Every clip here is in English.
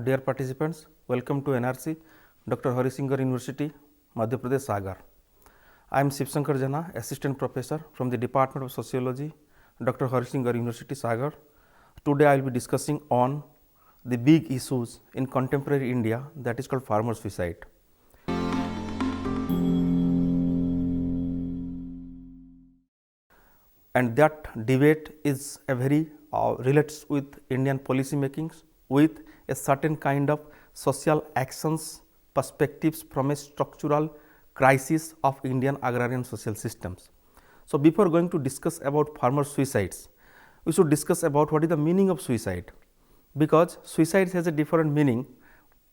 Dear participants, welcome to NRC, Dr. Hari Singhar University, Madhya Pradesh, Sagar. I am Shiv Shankar Jana, Assistant Professor from the Department of Sociology, Dr. Hari Singhar University, Sagar. Today I will be discussing on the big issues in contemporary India, that is called farmer suicide. And that debate is a very relates with Indian policy makings, with a certain kind of social actions perspectives from a structural crisis of Indian agrarian social systems. So, before going to discuss about farmer suicides, we should discuss about what is the meaning of suicide, because suicide has a different meaning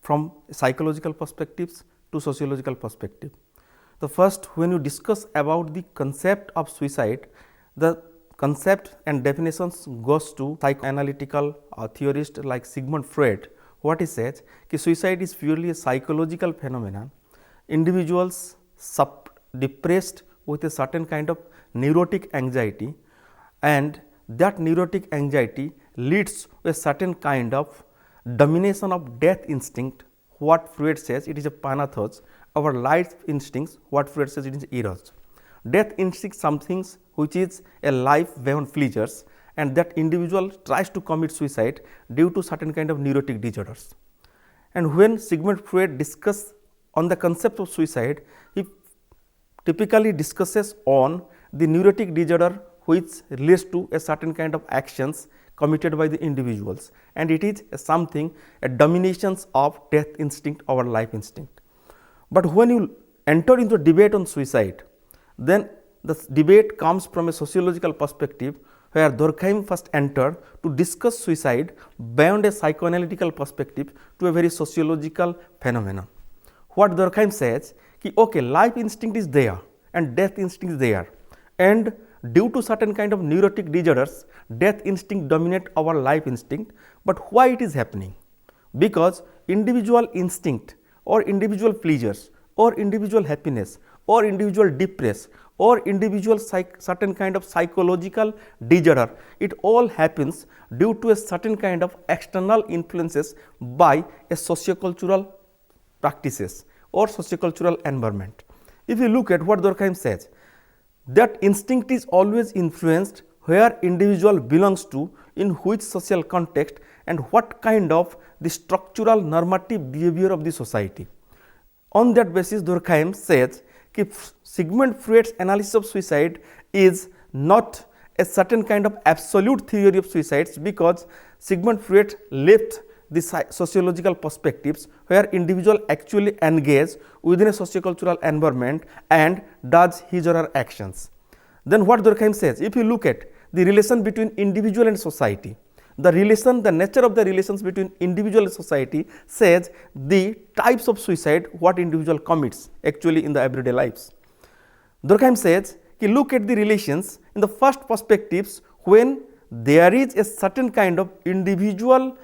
from psychological perspectives to sociological perspective. The first, when you discuss about the concept of suicide, the concept and definitions goes to psychoanalytical theorist like Sigmund Freud. What he says, suicide is purely a psychological phenomenon. Individuals depressed with a certain kind of neurotic anxiety, and that neurotic anxiety leads to a certain kind of domination of death instinct. What Freud says, it is a panathos. Our life instincts, what Freud says, it is eros. Death instinct something which is a life beyond pleasures, and that individual tries to commit suicide due to certain kind of neurotic disorders. And when Sigmund Freud discusses on the concept of suicide, he typically discusses on the neurotic disorder which relates to a certain kind of actions committed by the individuals, and it is something, a dominations of death instinct over life instinct. But when you enter into debate on suicide, then the debate comes from a sociological perspective, where Durkheim first entered to discuss suicide beyond a psychoanalytical perspective to a very sociological phenomenon. What Durkheim says, okay, life instinct is there and death instinct is there, and due to certain kind of neurotic disorders, death instinct dominate our life instinct. But why it is happening? Because individual instinct or individual pleasures or individual happiness or individual depress or individual certain kind of psychological disorder, it all happens due to a certain kind of external influences by a sociocultural practices or sociocultural environment. If you look at what Durkheim says, that instinct is always influenced where individual belongs to, in which social context, and what kind of the structural normative behavior of the society. On that basis, Durkheim says Sigmund Freud's analysis of suicide is not a certain kind of absolute theory of suicides, because Sigmund Freud left the sociological perspectives where individual actually engage within a sociocultural environment and does his or her actions. Then what Durkheim says, if you look at the relation between individual and society, the nature of the relations between individual and society says the types of suicide what individual commits actually in the everyday lives. Durkheim says, look at the relations in the first perspectives when there is a certain kind of individual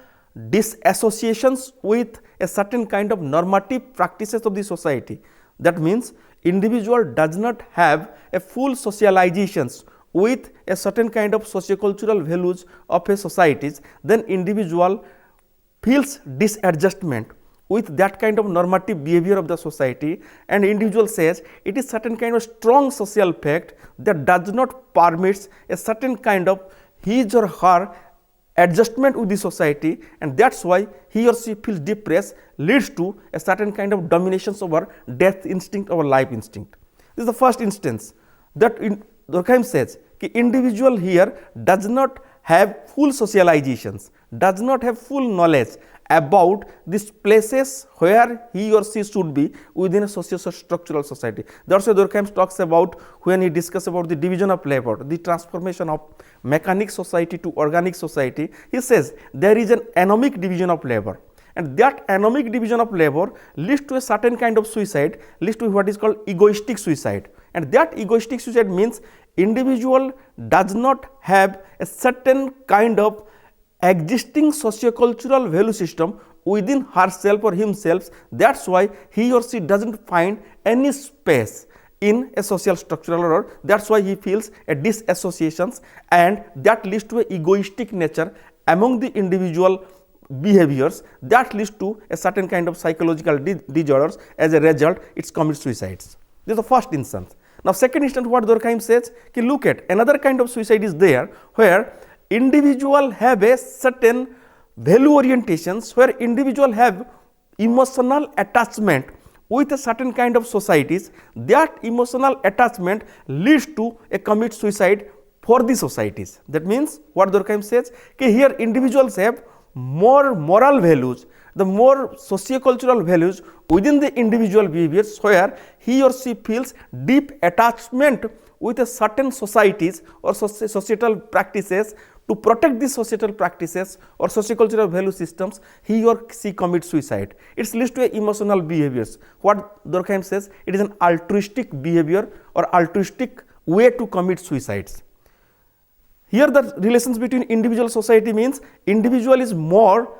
disassociations with a certain kind of normative practices of the society. That means individual does not have a full socializations with a certain kind of sociocultural values of a societies, then individual feels disadjustment with that kind of normative behavior of the society, and individual says it is certain kind of strong social fact that does not permits a certain kind of his or her adjustment with the society, and that is why he or she feels depressed, leads to a certain kind of dominations over death instinct over life instinct. This is the first instance that Durkheim says individual here does not have full socializations, does not have full knowledge about these places where he or she should be within a socio-structural society. That's why Durkheim talks about, when he discusses about the division of labor, the transformation of mechanic society to organic society, he says there is an anomic division of labor, and that anomic division of labor leads to a certain kind of suicide, leads to what is called egoistic suicide. And that egoistic suicide means individual does not have a certain kind of existing sociocultural value system within herself or himself. That is why he or she does not find any space in a social structural order. That is why he feels a disassociations, and that leads to a egoistic nature among the individual behaviors that leads to a certain kind of psychological disorders. As a result, it commits suicides. This is the first instance. Now second instance, what Durkheim says, look at another kind of suicide is there where individual have a certain value orientations, where individual have emotional attachment with a certain kind of societies. That emotional attachment leads to a commit suicide for the societies. That means what Durkheim says, here individuals have more moral values, the more socio-cultural values within the individual behaviors, where he or she feels deep attachment with a certain societies or societal practices. To protect these societal practices or socio-cultural value systems, he or she commits suicide. It leads to emotional behaviors. What Durkheim says, it is an altruistic behavior or altruistic way to commit suicides. Here the relations between individual society means individual is more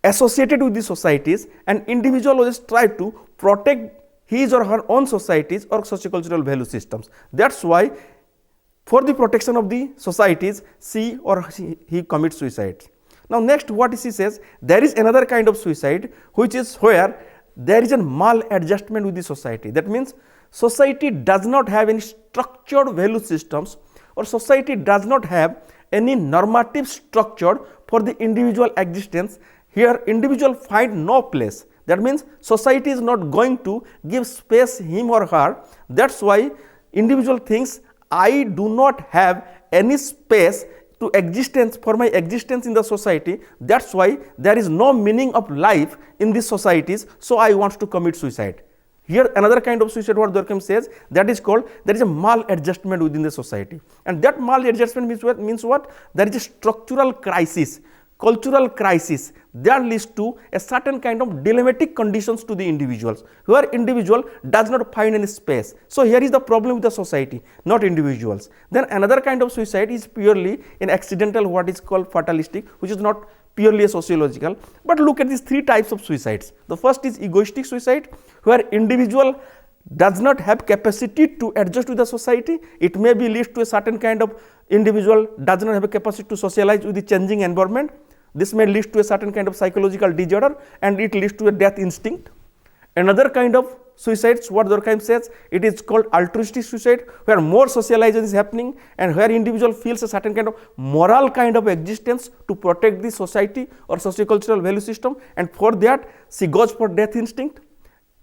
associated with the societies, and individual always try to protect his or her own societies or socio-cultural value systems. That's why for the protection of the societies, she or he commits suicide. Now next what he says, there is another kind of suicide which is where there is a maladjustment with the society. That means society does not have any structured value systems, or society does not have any normative structure for the individual existence. Here individual find no place. That means society is not going to give space him or her. That's why individual thinks, I do not have any space to existence for my existence in the society. That's why there is no meaning of life in these societies, so I want to commit suicide. Here another kind of suicide, what Durkheim says, that is called, there is a maladjustment within the society, and that maladjustment means what? There is a structural crisis, cultural crisis that leads to a certain kind of dilemmatic conditions to the individuals, where individual does not find any space. So here is the problem with the society, not individuals. Then another kind of suicide is purely an accidental, what is called fatalistic, which is not purely a sociological. But look at these three types of suicides. The first is egoistic suicide, where individual does not have capacity to adjust with the society. It may be leads to a certain kind of individual does not have a capacity to socialize with the changing environment. This may lead to a certain kind of psychological disorder, and it leads to a death instinct. Another kind of suicides, what Durkheim says, it is called altruistic suicide, where more socialization is happening and where individual feels a certain kind of moral kind of existence to protect the society or sociocultural value system, and for that she goes for death instinct.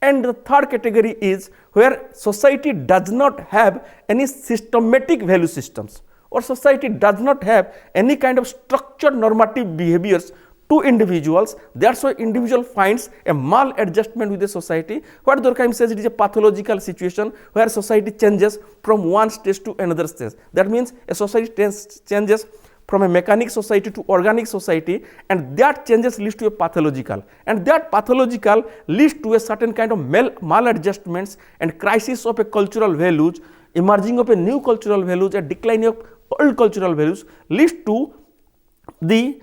And the third category is where society does not have any systematic value systems, or society does not have any kind of structured normative behaviors to individuals. That's why individual finds a maladjustment with the society. What Durkheim says, it is a pathological situation where society changes from one stage to another stage. That means a society changes from a mechanic society to organic society, and that changes leads to a pathological, and that pathological leads to a certain kind of maladjustments and crisis of a cultural values, emerging of a new cultural values, a decline of old cultural values, leads to the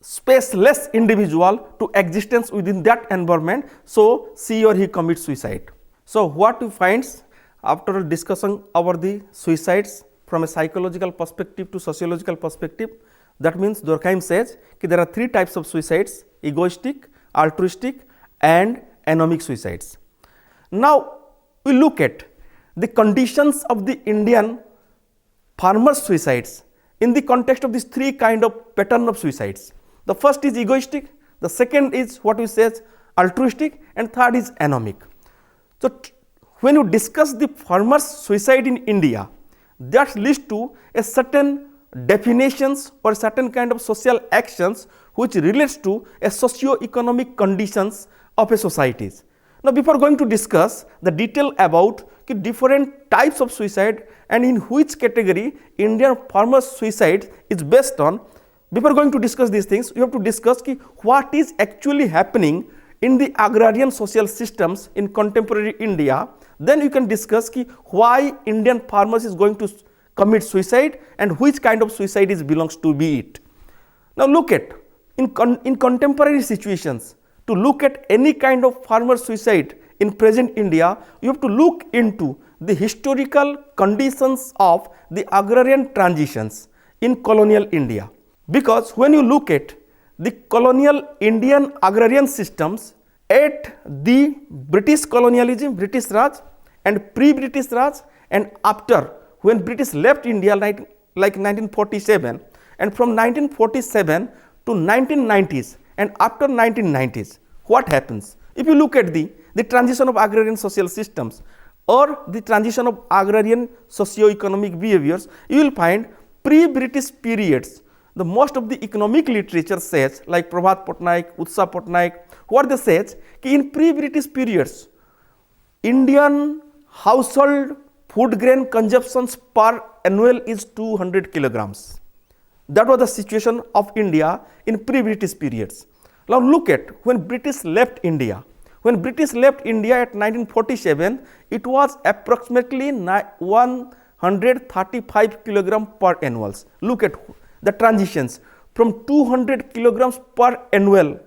spaceless individual to existence within that environment, so she or he commits suicide. So what we find after discussing over the suicides from a psychological perspective to sociological perspective, that means Durkheim says there are three types of suicides: egoistic, altruistic and anomic suicides. Now we look at the conditions of the Indian farmers' suicides in the context of these three kind of pattern of suicides. The first is egoistic, the second is what we say altruistic, and third is anomic. So when you discuss the farmers' suicide in India, that leads to a certain definitions or certain kind of social actions which relates to a socio-economic conditions of a societies. Now before going to discuss the detail about different types of suicide and in which category Indian farmers' suicide is based on, before going to discuss these things, you have to discuss what is actually happening in the agrarian social systems in contemporary India. Then you can discuss why Indian farmers is going to commit suicide and which kind of suicide is belongs to be it. Now look at in contemporary situations, to look at any kind of farmer suicide in present India, you have to look into the historical conditions of the agrarian transitions in colonial India. Because when you look at the colonial Indian agrarian systems at the British colonialism, British Raj, and pre-British Raj, and after, when British left India like 1947, and from 1947 to 1990s and after 1990s, what happens? If you look at the transition of agrarian social systems or the transition of agrarian socio-economic behaviors, you will find pre-British periods, the most of the economic literature says, like Prabhat Patnaik, Utsa Patnaik, what they says, in pre-British periods, Indian household food grain consumptions per annual is 200 kilograms. That was the situation of India in pre-British periods. Now look at when British left India. When British left India at 1947, it was approximately 135 kilograms per annuals. Look at the transitions from 200 kilograms per annual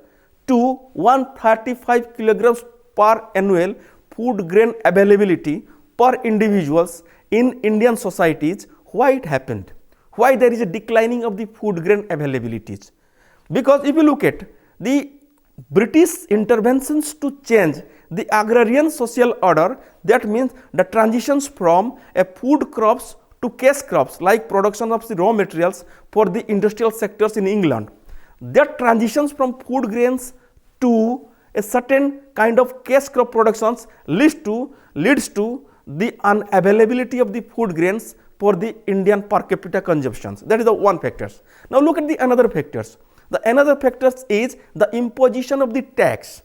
to 135 kilograms per annual food grain availability per individuals in Indian societies. Why it happened? Why there is a declining of the food grain availabilities? Because if you look at the British interventions to change the agrarian social order, that means the transitions from a food crops to cash crops, like production of the raw materials for the industrial sectors in England. That transitions from food grains to a certain kind of cash crop productions leads to the unavailability of the food grains for the Indian per capita consumptions. That is the one factors. Now look at the another factors. The another factors is the imposition of the tax.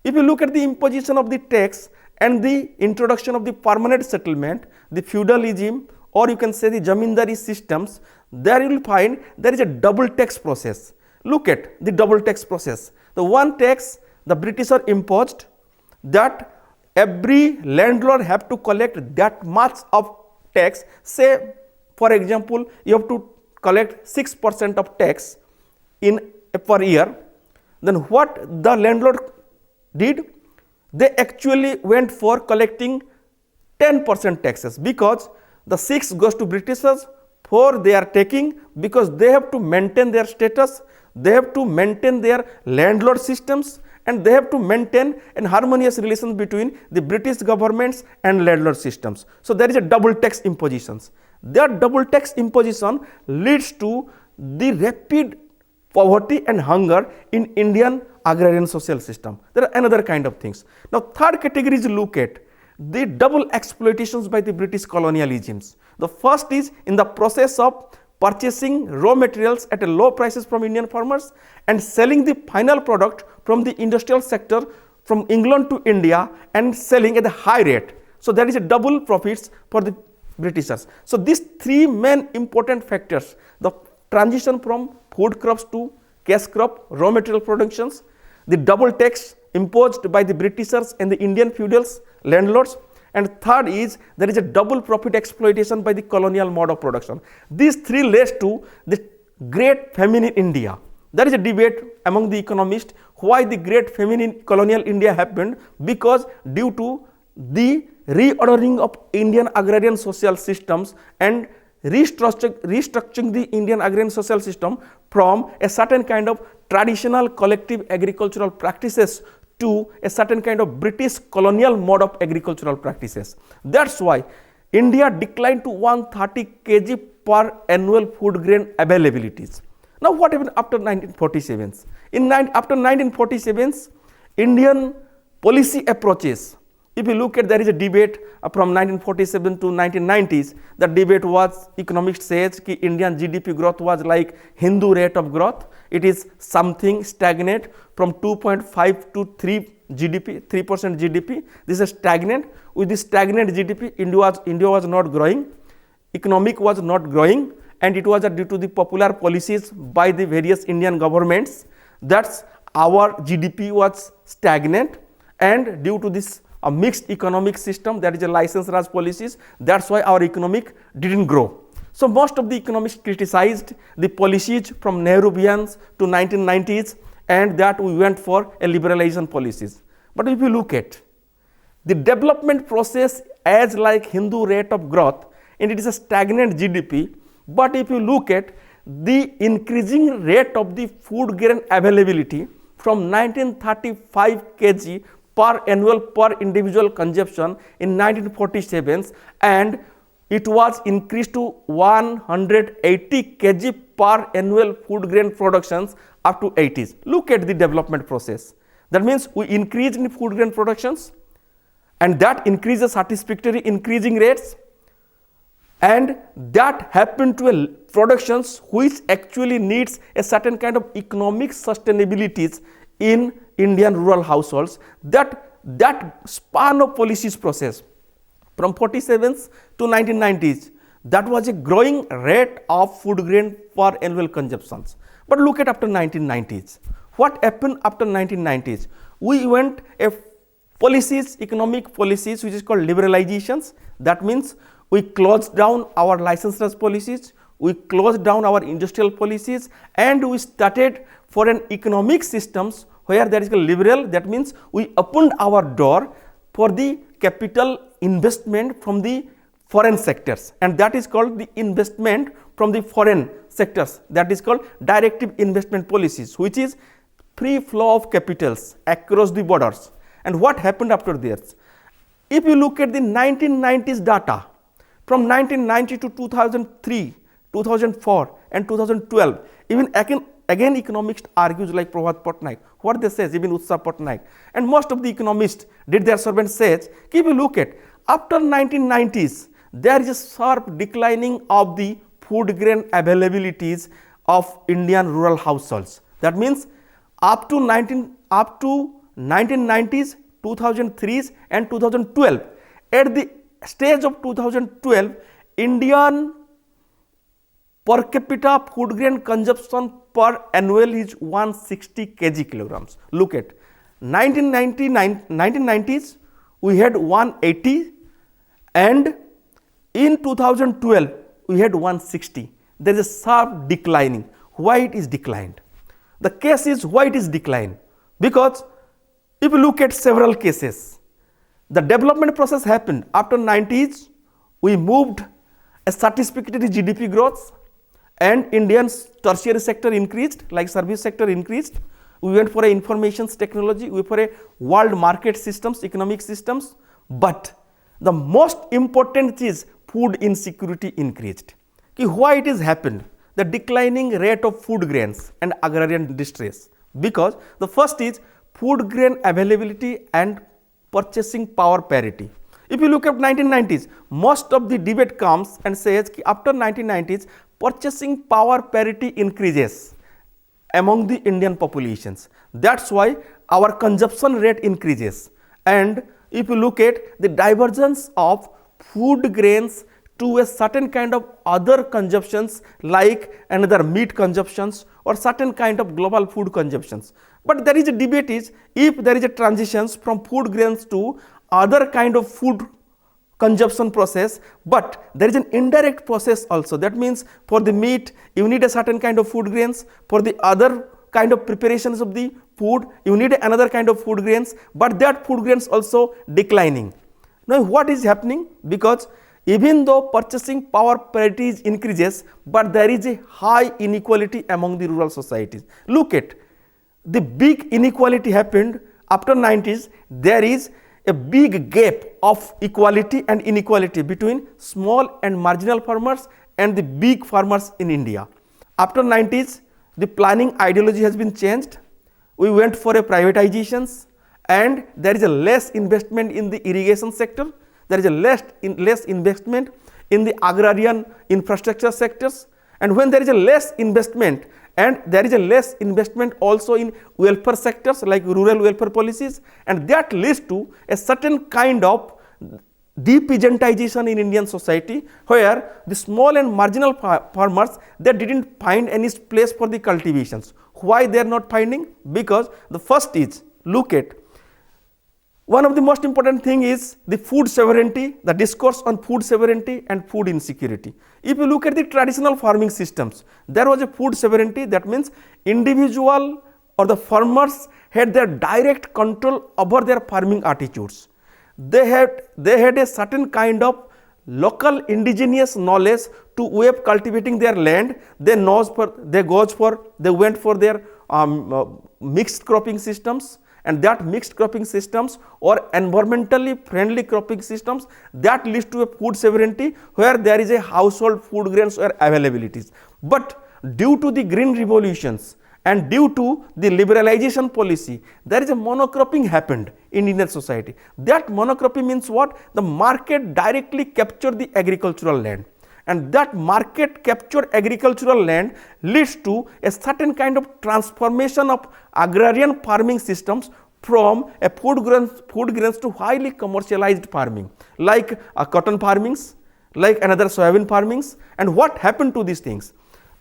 If you look at the imposition of the tax and the introduction of the permanent settlement, the feudalism, or you can say the zamindari systems, there you will find there is a double tax process. Look at the double tax process. The one tax the British are imposed, that every landlord have to collect that much of tax. Say for example, you have to collect 6% of tax in per year. Then what the landlord did? They actually went for collecting 10% taxes, because the 6 goes to Britishers, 4 they are taking, because they have to maintain their status, they have to maintain their landlord systems, and they have to maintain an harmonious relations between the British governments and landlord systems. So there is a double tax impositions. That double tax imposition leads to the rapid poverty and hunger in Indian agrarian social system. There are another kind of things. Now third category is look at the double exploitations by the British colonialisms. The first is in the process of purchasing raw materials at a low prices from Indian farmers and selling the final product from the industrial sector from England to India and selling at a high rate. So there is a double profits for the Britishers. So these three main important factors, the transition from food crops to cash crop, raw material productions, the double tax imposed by the Britishers and the Indian feudals, landlords, and third is there is a double profit exploitation by the colonial mode of production. These three leads to the great famine in India. There is a debate among the economists why the great famine in colonial India happened, because due to the reordering of Indian agrarian social systems and restructuring the Indian agrarian social system from a certain kind of traditional collective agricultural practices to a certain kind of British colonial mode of agricultural practices. That's why India declined to 130 kg per annual food grain availabilities. Now what happened after 1947s? After 1947s, Indian policy approaches, if you look at, there is a debate from 1947 to 1990s. The debate was, economics says that Indian GDP growth was like Hindu rate of growth. It is something stagnant from 2.5 to 3 GDP, 3% GDP. This is stagnant. With this stagnant GDP, India was not growing, economic was not growing, and it was due to the popular policies by the various Indian governments. That's our GDP was stagnant, and due to this a mixed economic system, that is a license Raj policies, that's why our economic didn't grow. So most of the economists criticized the policies from Nehruvians to 1990s, and that we went for a liberalization policies. But if you look at the development process as like Hindu rate of growth, and it is a stagnant GDP, but if you look at the increasing rate of the food grain availability from 1935 kg per annual per individual consumption in 1947, and it was increased to 180 kg per annual food grain productions up to 80s. Look at the development process. That means we increase in food grain productions, and that increases satisfactory increasing rates, and that happened to a productions which actually needs a certain kind of economic sustainabilities in Indian rural households. That span of policies process from 47s to 1990s, that was a growing rate of food grain per annual consumptions. But look at after 1990s. What happened after 1990s? We went a policies, economic policies, which is called liberalizations. That means we closed down our licenses policies, we closed down our industrial policies, and we started for an economic systems where there is a liberal. That means we opened our door for the capital investment from the foreign sectors, and that is called the investment from the foreign sectors. That is called directive investment policies, which is free flow of capitals across the borders. And what happened after this? If you look at the 1990s data, from 1990 to 2003, 2004 and 2012, even again economists argues like Prabhat Patnaik, what they says, even Utsav Patnaik, and most of the economists did their servant says, if you look at after 1990s, there is a sharp declining of the food grain availabilities of Indian rural households. That means up to 1990s, 2003s and 2012, at the stage of 2012, Indian per capita food grain consumption per annual is 160 kg kilograms. Look at 1990s, we had 180, and in 2012 we had 160. There is a sharp declining. Why it is declined? The case is why it is declined, because if you look at several cases, the development process happened after 90s. We moved a satisfactory GDP growth, and Indian's tertiary sector increased, like service sector increased. We went for a information technology, we went for a world market systems, economic systems, but the most important is food insecurity increased. Why it has happened? The declining rate of food grains and agrarian distress, because the first is food grain availability and purchasing power parity. If you look at 1990s, most of the debate comes and says after 1990s, purchasing power parity increases among the Indian populations. That's why our consumption rate increases. And if you look at the divergence of food grains to a certain kind of other consumptions, like another meat consumptions or certain kind of global food consumptions. But there is a debate is if there is a transitions from food grains to other kind of food consumption process, but there is an indirect process also. That means for the meat you need a certain kind of food grains, for the other kind of preparations of the food you need another kind of food grains, but that food grains also declining. Now what is happening? Because even though purchasing power parity increases, but there is a high inequality among the rural societies. Look at the big inequality happened after 90s. There is a big gap of equality and inequality between small and marginal farmers and the big farmers in India. After 90s, the planning ideology has been changed. We went for a privatizations, and there is a less investment in the irrigation sector. There is a less investment in the agrarian infrastructure sectors, and when there is a less investment, and there is a less investment also in welfare sectors like rural welfare policies, and that leads to a certain kind of depeasantization in Indian society, where the small and marginal farmers, they didn't find any place for the cultivations. Why they are not finding? Because the first is, look at, one of the most important thing is the food sovereignty, the discourse on food sovereignty and food insecurity. If you look at the traditional farming systems, there was a food sovereignty. That means individual or the farmers had their direct control over their farming attitudes. They had a certain kind of local indigenous knowledge to way of cultivating their land. They went for their mixed cropping systems, and that mixed cropping systems or environmentally friendly cropping systems, that leads to a food sovereignty where there is a household food grains or availabilities. But due to the green revolutions and due to the liberalization policy, there is a monocropping happened in Indian society. That monocropping means what? The market directly captured the agricultural land, and that market captured agricultural land leads to a certain kind of transformation of agrarian farming systems from a food grains to highly commercialized farming, like cotton farmings, like another soybean farmings. And what happened to these things?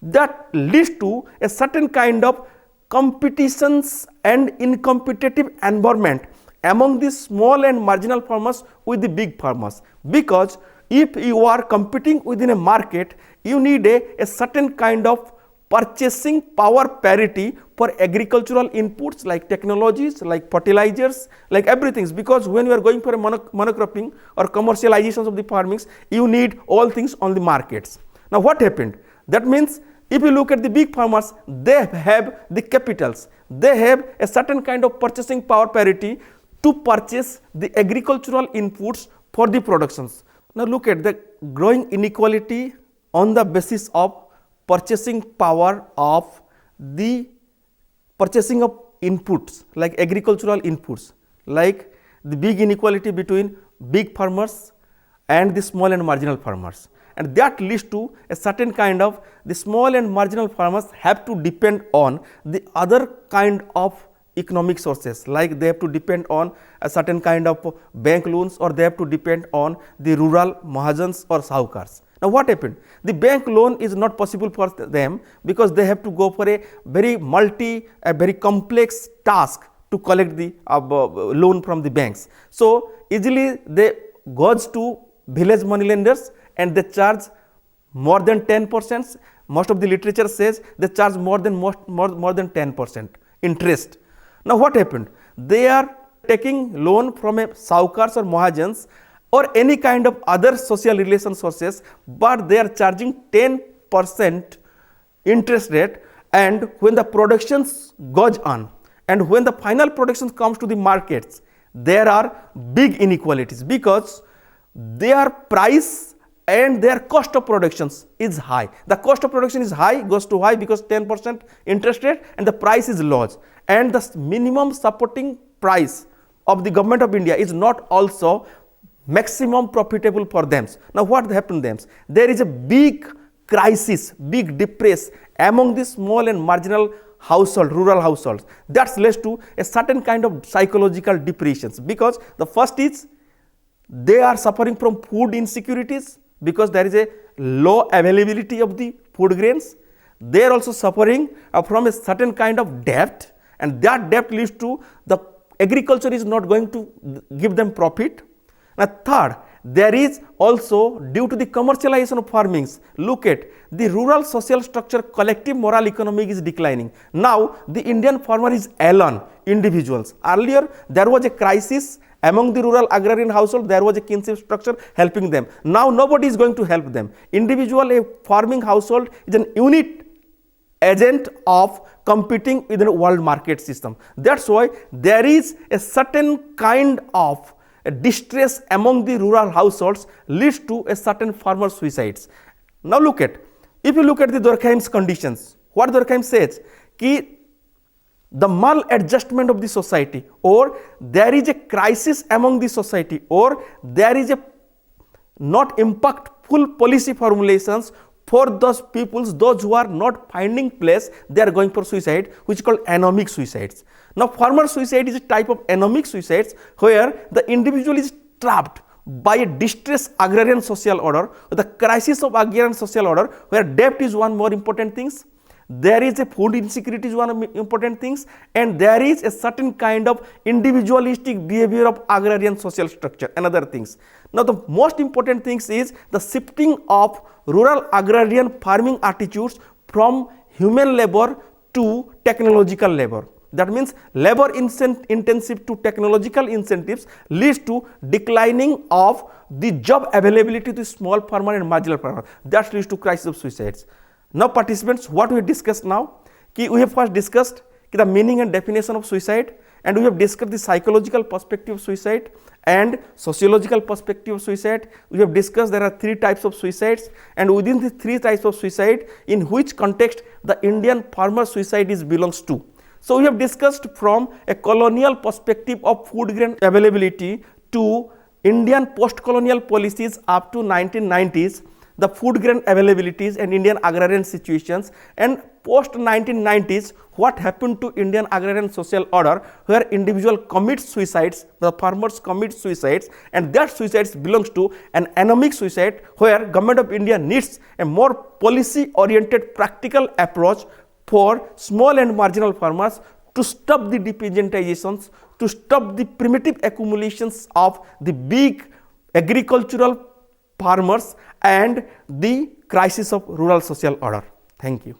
That leads to a certain kind of competitions and incompetitive environment among the small and marginal farmers with the big farmers, because if you are competing within a market, you need a certain kind of purchasing power parity for agricultural inputs like technologies, like fertilizers, like everything, because when you are going for a monocropping or commercializations of the farmings, you need all things on the markets. Now what happened? That means if you look at the big farmers, they have the capitals, they have a certain kind of purchasing power parity to purchase the agricultural inputs for the productions. Now look at the growing inequality on the basis of purchasing power of the purchasing of inputs like agricultural inputs, like the big inequality between big farmers and the small and marginal farmers, and that leads to a certain kind of the small and marginal farmers have to depend on the other kind of economic sources, like they have to depend on a certain kind of bank loans, or they have to depend on the rural mahajans or sahukars. Now what happened? The bank loan is not possible for them because they have to go for a very complex task to collect the loan from the banks. So easily they goes to village money lenders and they charge more than 10%. Most of the literature says they charge more than 10% interest. Now what happened? They are taking loan from a sahukars or mahajans or any kind of other social relation sources, but they are charging 10% interest rate, and when the productions goes on and when the final production comes to the markets, there are big inequalities because their price and their cost of productions is high. The cost of production is high, goes to high because 10% interest rate, and the price is low, and the minimum supporting price of the government of India is not also maximum profitable for them. Now what happened to them? There is a big crisis, big depress among the small and marginal household, rural households. That leads to a certain kind of psychological depressions, because the first is they are suffering from food insecurities because there is a low availability of the food grains. They are also suffering from a certain kind of debt, and that debt leads to the agriculture is not going to give them profit. Now third, there is also due to the commercialization of farmings, look at the rural social structure, collective moral economy is declining. Now the Indian farmer is alone, individuals. Earlier there was a crisis among the rural agrarian household, there was a kinship structure helping them. Now nobody is going to help them. Individual, a farming household is an unit agent of competing within a world market system. That's why there is a certain kind of distress among the rural households leads to a certain farmer suicides. Now look at, if you look at the Durkheim's conditions, what Durkheim says, ki the maladjustment of the society, or there is a crisis among the society, or there is a not impactful policy formulations for those peoples, those who are not finding place, they are going for suicide, which is called anomic suicides. Now farmer suicide is a type of anomic suicides where the individual is trapped by a distressed agrarian social order, the crisis of agrarian social order, where debt is one more important things, there is a food insecurity is one of important things, and there is a certain kind of individualistic behavior of agrarian social structure and other things. Now the most important things is the shifting of rural agrarian farming attitudes from human labor to technological labor. That means labor intensive to technological incentives leads to declining of the job availability to small farmer and marginal farmer. That leads to crisis of suicides. Now participants, what we discussed now, we have first discussed the meaning and definition of suicide, and we have discussed the psychological perspective of suicide and sociological perspective of suicide. We have discussed there are 3 types of suicides, and within the 3 types of suicide, in which context the Indian farmer suicide belongs to. So we have discussed from a colonial perspective of food grain availability to Indian post-colonial policies up to 1990s, the food grain availabilities and Indian agrarian situations, and post 1990s what happened to Indian agrarian social order, where individual commit suicides, the farmers commit suicides, and that suicides belongs to an anemic suicide, where Government of India needs a more policy oriented practical approach for small and marginal farmers to stop the depeasantization, to stop the primitive accumulations of the big agricultural farmers and the crisis of rural social order. Thank you.